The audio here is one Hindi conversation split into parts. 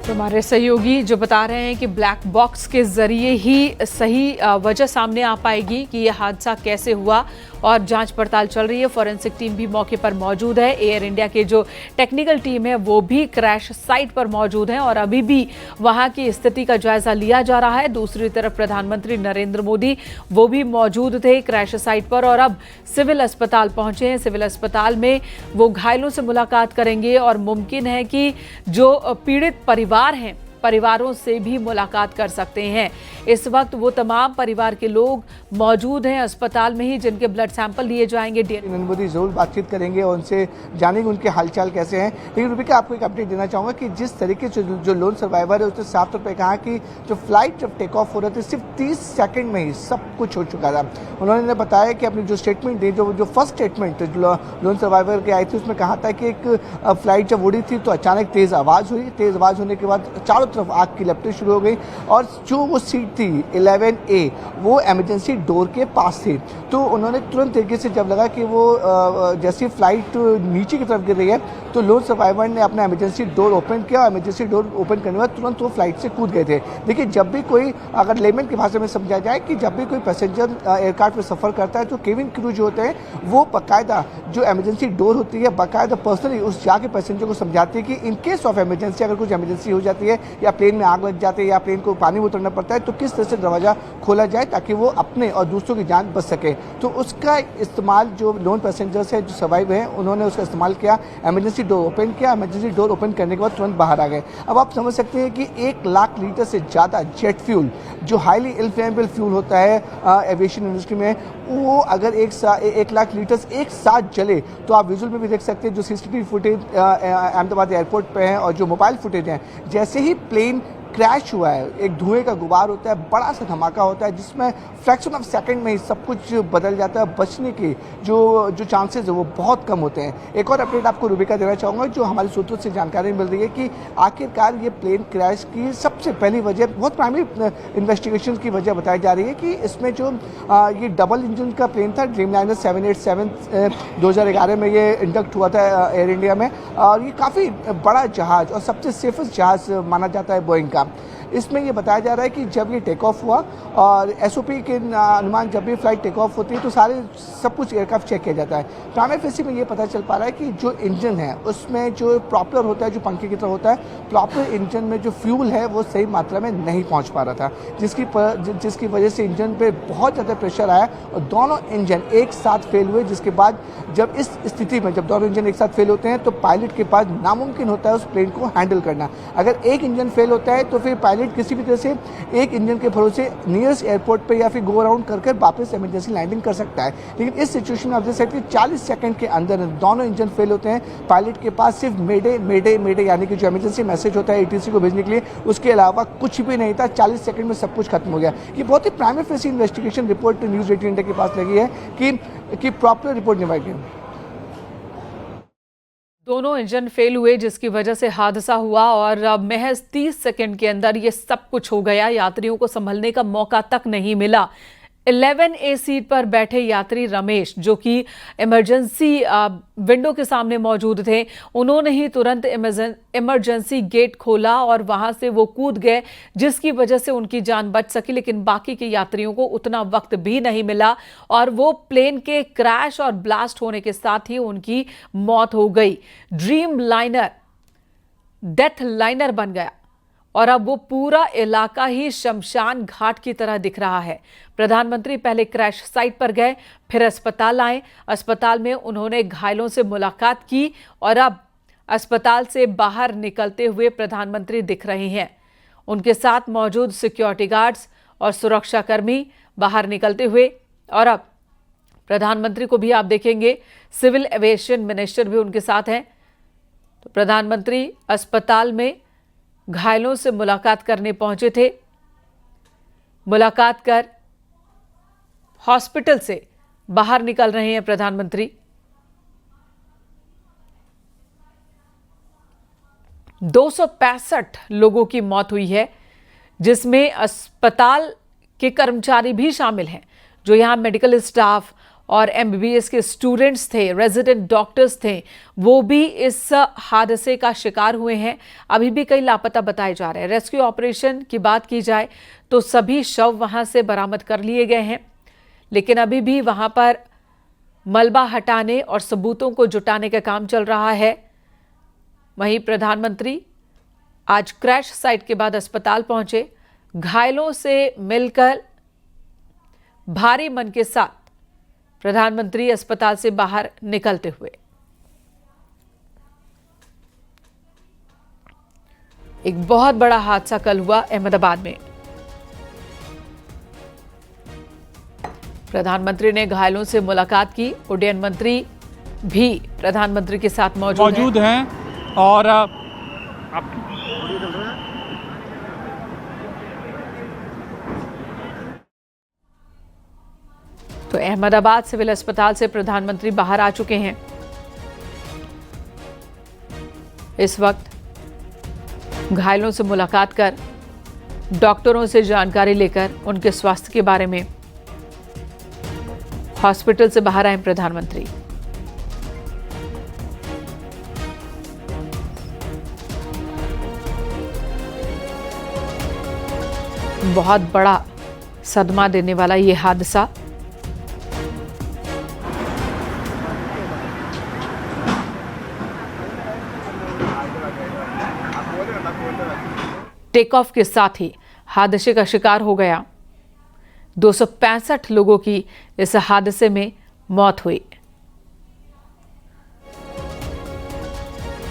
तो हमारे सहयोगी जो बता रहे हैं कि ब्लैक बॉक्स के जरिए ही सही वजह सामने आ पाएगी कि यह हादसा कैसे हुआ और जांच पड़ताल चल रही है। फॉरेंसिक टीम भी मौके पर मौजूद है। एयर इंडिया के जो टेक्निकल टीम है वो भी क्रैश साइट पर मौजूद है और अभी भी वहां की स्थिति का जायजा लिया जा रहा है। दूसरी तरफ प्रधानमंत्री नरेंद्र मोदी वो भी मौजूद थे क्रैश साइट पर और अब सिविल अस्पताल पहुंचे हैं। सिविल अस्पताल में वो घायलों से मुलाकात करेंगे और मुमकिन है कि जो पीड़ित परिवार हैं परिवारों से भी मुलाकात कर सकते हैं। इस वक्त वो तमाम परिवार के लोग मौजूद हैं अस्पताल में ही जिनके ब्लड सैंपल लिए जाएंगे। नरेंद्र मोदी जरूर बातचीत करेंगे और उनसे जानेंगे उनके हालचाल कैसे हैं। लेकिन रूबिका, आपको एक अपडेट देना चाहूँगा कि जिस तरीके से जो लोन सर्वाइवर है उसने साफ तौर पर कहा कि जो फ्लाइट जब टेक ऑफ हो रहे थे सिर्फ 30 सेकेंड में ही सब कुछ हो चुका था। उन्होंने बताया कि अपनी जो स्टेटमेंट दी, जो फर्स्ट स्टेटमेंट लोन सर्वाइवर के आई थी उसमें कहा था कि एक फ्लाइट जब उड़ी थी तो अचानक तेज़ आवाज़ हुई। तेज़ आवाज़ होने के बाद चारों तरफ आग की लपटें शुरू हो गई और जो वो सीट थी 11A वो इमरजेंसी डोर के पास थी। तो उन्होंने तुरंत तरीके से जब लगा कि वो जैसी फ्लाइट नीचे की तरफ गिर रही है तो लोन सर्वाइवर ने अपना इमरजेंसी डोर ओपन किया और इमरजेंसी डोर ओपन करने के बाद तुरंत वो फ्लाइट से कूद गए थे। देखिए, जब भी कोई, अगर लेमन की भाषा में समझा जाए कि जब भी कोई पैसेंजर एयरक्राफ्ट में सफर करता है तो केबिन क्रू जो होते हैं वो बाकायदा जो इमरजेंसी डोर होती है बाकायदा पर्सनली उस जाके पैसेंजर को समझाती है कि इन केस ऑफ इमरजेंसी अगर कुछ इमरजेंसी हो जाती है या प्लेन में आग लग जाती है या प्लेन को पानी में उतरना पड़ता है तो किस तरह से दरवाजा खोला जाए ताकि वो अपने और दूसरों की जान बच सके। तो उसका इस्तेमाल जो लोन पैसेंजर्स है जो सर्वाइव हैं उन्होंने उसका इस्तेमाल किया, इमरजेंसी डोर ओपन किया। इमरजेंसी डोर ओपन करने के बाद तुरंत बाहर आ गए। अब आप समझ सकते हैं कि 1 लाख लीटर से ज़्यादा जेट फ्यूल जो हाईली इनफ्लेमेबल फ्यूल होता है एविएशन इंडस्ट्री में, वो अगर 1 लाख लीटर एक साथ जले तो आप विजुअल में भी देख सकते हैं। जो CCTV फुटेज अहमदाबाद एयरपोर्ट पे है और जो मोबाइल फुटेज हैं, जैसे ही प्लेन क्रैश हुआ है एक धुएं का गुबार होता है, बड़ा सा धमाका होता है जिसमें फ्रैक्शन ऑफ सेकंड में ही सब कुछ बदल जाता है। बचने के जो चांसेस है वो बहुत कम होते हैं। एक और अपडेट आपको रूबिका देना चाहूँगा जो हमारे सूत्रों से जानकारी मिल रही है कि आखिरकार ये प्लेन क्रैश की सबसे पहली वजह, बहुत प्राइमरी इन्वेस्टिगेशन की वजह बताई जा रही है कि इसमें जो ये डबल इंजन का प्लेन था ड्रीमलाइनर 787 2011 में ये इंडक्ट हुआ था एयर इंडिया में और ये काफ़ी बड़ा जहाज़ और सबसे सेफेस्ट जहाज़ माना जाता है बोइंग का। इसमें ये बताया जा रहा है कि जब ये टेक ऑफ हुआ और SOP के अनुमान जब भी फ्लाइट टेक ऑफ होती है तो सब कुछ एयरक्राफ्ट चेक किया जाता है। प्राइमरी फेसी में ये पता चल पा रहा है कि जो इंजन है उसमें जो प्रॉपर होता है, जो पंखे की तरह होता है, प्रॉपर इंजन में जो फ्यूल है वो सही मात्रा में नहीं पहुंच पा रहा था जिसकी वजह से इंजन पे बहुत ज़्यादा प्रेशर आया और दोनों इंजन एक साथ फेल हुए। जिसके बाद जब इस स्थिति में जब दोनों इंजन एक साथ फेल होते हैं तो पायलट के पास नामुमकिन होता है उस प्लेन को हैंडल करना। अगर एक इंजन फेल होता है तो फिर पायलट किसी भी तरह से एक इंजन के भरोसे नियरेस्ट एयरपोर्ट पे या फिर गो अराउंड कर वापस इमरजेंसी लैंडिंग कर सकता है। लेकिन इस सिचुएशन में आप देख सकते हैं 40 सेकंड के अंदर दोनों इंजन फेल होते हैं। पायलट के पास सिर्फ मेडे मेडे मेडे यानी कि जो इमरजेंसी मैसेज होता है ATC को भेजने के लिए, उसके अलावा कुछ भी नहीं था। 40 सेकंड में सब कुछ खत्म हो गया। ये बहुत ही primary facie investigation report news 18 India के पास लगी है कि प्रॉपर रिपोर्ट निभाई गई। दोनों इंजन फेल हुए जिसकी वजह से हादसा हुआ और महज 30 सेकंड के अंदर ये सब कुछ हो गया। यात्रियों को संभलने का मौका तक नहीं मिला। 11A सीट पर बैठे यात्री रमेश जो कि इमरजेंसी विंडो के सामने मौजूद थे, उन्होंने ही तुरंत इमरजेंसी गेट खोला और वहां से वो कूद गए जिसकी वजह से उनकी जान बच सकी। लेकिन बाकी के यात्रियों को उतना वक्त भी नहीं मिला और वो प्लेन के क्रैश और ब्लास्ट होने के साथ ही उनकी मौत हो गई। ड्रीम लाइनर डेथ लाइनर बन गया और अब वो पूरा इलाका ही शमशान घाट की तरह दिख रहा है। प्रधानमंत्री पहले क्रैश साइट पर गए, फिर अस्पताल आए। अस्पताल में उन्होंने घायलों से मुलाकात की और अब अस्पताल से बाहर निकलते हुए प्रधानमंत्री दिख रहे हैं। उनके साथ मौजूद सिक्योरिटी गार्ड्स और सुरक्षाकर्मी बाहर निकलते हुए और अब प्रधानमंत्री को भी आप देखेंगे, सिविल एविएशन मिनिस्टर भी उनके साथ हैं। तो प्रधानमंत्री अस्पताल में घायलों से मुलाकात करने पहुंचे थे। मुलाकात कर हॉस्पिटल से बाहर निकल रहे हैं प्रधानमंत्री। 265 लोगों की मौत हुई है जिसमें अस्पताल के कर्मचारी भी शामिल हैं जो यहां मेडिकल स्टाफ और MBBS के स्टूडेंट्स थे, रेजिडेंट डॉक्टर्स थे, वो भी इस हादसे का शिकार हुए हैं। अभी भी कई लापता बताए जा रहे हैं। रेस्क्यू ऑपरेशन की बात की जाए तो सभी शव वहां से बरामद कर लिए गए हैं, लेकिन अभी भी वहां पर मलबा हटाने और सबूतों को जुटाने का काम चल रहा है। वहीं प्रधानमंत्री आज क्रैश साइट के बाद अस्पताल पहुंचे। घायलों से मिलकर भारी मन के साथ प्रधानमंत्री अस्पताल से बाहर निकलते हुए एक बहुत बड़ा हादसा कल हुआ अहमदाबाद में। प्रधानमंत्री ने घायलों से मुलाकात की। उड्डयन मंत्री भी प्रधानमंत्री के साथ मौजूद हैं और तो अहमदाबाद सिविल अस्पताल से प्रधानमंत्री बाहर आ चुके हैं। इस वक्त घायलों से मुलाकात कर डॉक्टरों से जानकारी लेकर उनके स्वास्थ्य के बारे में हॉस्पिटल से बाहर आए प्रधानमंत्री। बहुत बड़ा सदमा देने वाला यह हादसा। टेक ऑफ के साथ ही हादसे का शिकार हो गया। 265 लोगों की इस हादसे में मौत हुई।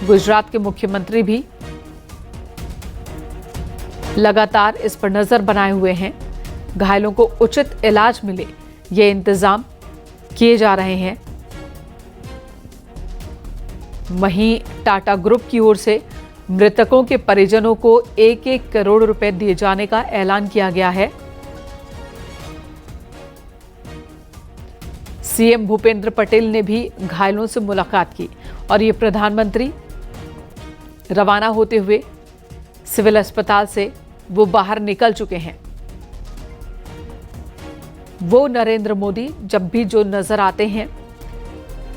गुजरात के मुख्यमंत्री भी लगातार इस पर नजर बनाए हुए हैं। घायलों को उचित इलाज मिले, ये इंतजाम किए जा रहे हैं। वहीं टाटा ग्रुप की ओर से मृतकों के परिजनों को 1-1 करोड़ रुपए दिए जाने का ऐलान किया गया है। सीएम भूपेंद्र पटेल ने भी घायलों से मुलाकात की और ये प्रधानमंत्री रवाना होते हुए सिविल अस्पताल से वो बाहर निकल चुके हैं। वो नरेंद्र मोदी जब भी जो नजर आते हैं,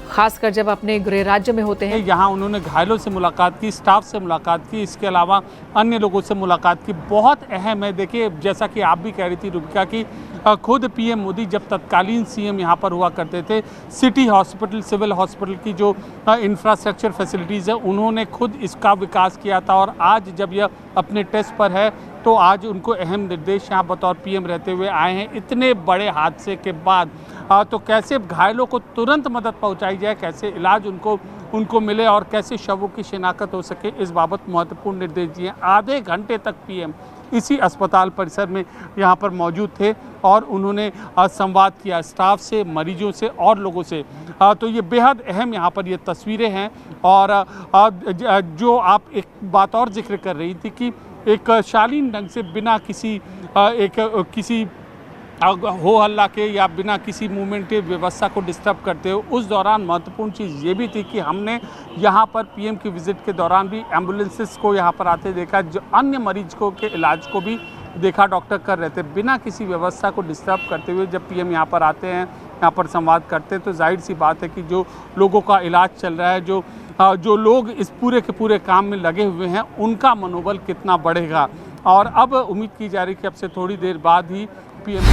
खासकर जब अपने गृह राज्य में होते हैं, यहाँ उन्होंने घायलों से मुलाकात की, स्टाफ से मुलाकात की, इसके अलावा अन्य लोगों से मुलाकात की। बहुत अहम है। देखिए, जैसा कि आप भी कह रही थी रूबिका की, खुद पीएम मोदी जब तत्कालीन सीएम यहाँ पर हुआ करते थे, सिटी हॉस्पिटल, सिविल हॉस्पिटल की जो इंफ्रास्ट्रक्चर फैसिलिटीज़ है, उन्होंने खुद इसका विकास किया था। और आज जब यह अपने टेस्ट पर है तो आज उनको अहम निर्देश यहाँ बतौर पीएम रहते हुए आए हैं। इतने बड़े हादसे के बाद तो कैसे घायलों को तुरंत मदद पहुँचाई जाए, कैसे इलाज उनको मिले और कैसे शवों की शिनाख्त हो सके, इस बाबत महत्वपूर्ण निर्देश दिए। आधे घंटे तक पीएम इसी अस्पताल परिसर में यहाँ पर मौजूद थे और उन्होंने संवाद किया स्टाफ से, मरीजों से और लोगों से। तो ये बेहद अहम यहाँ पर ये तस्वीरें हैं। और जो आप एक बात और जिक्र कर रही थी कि एक शालीन ढंग से बिना किसी हो हल्ला के या बिना किसी मूवमेंट के व्यवस्था को डिस्टर्ब करते हो, उस दौरान महत्वपूर्ण चीज़ ये भी थी कि हमने यहाँ पर पीएम की विजिट के दौरान भी एम्बुलेंसेस को यहाँ पर आते देखा, जो अन्य मरीज को के इलाज को भी देखा डॉक्टर कर रहे थे बिना किसी व्यवस्था को डिस्टर्ब करते हुए। जब पीएम यहाँ पर आते हैं, यहाँ पर संवाद करते हैं, तो जाहिर सी बात है कि जो लोगों का इलाज चल रहा है, जो लोग इस पूरे के पूरे काम में लगे हुए हैं, उनका मनोबल कितना बढ़ेगा। और अब उम्मीद की जा रही है कि अब से थोड़ी देर बाद ही पीएम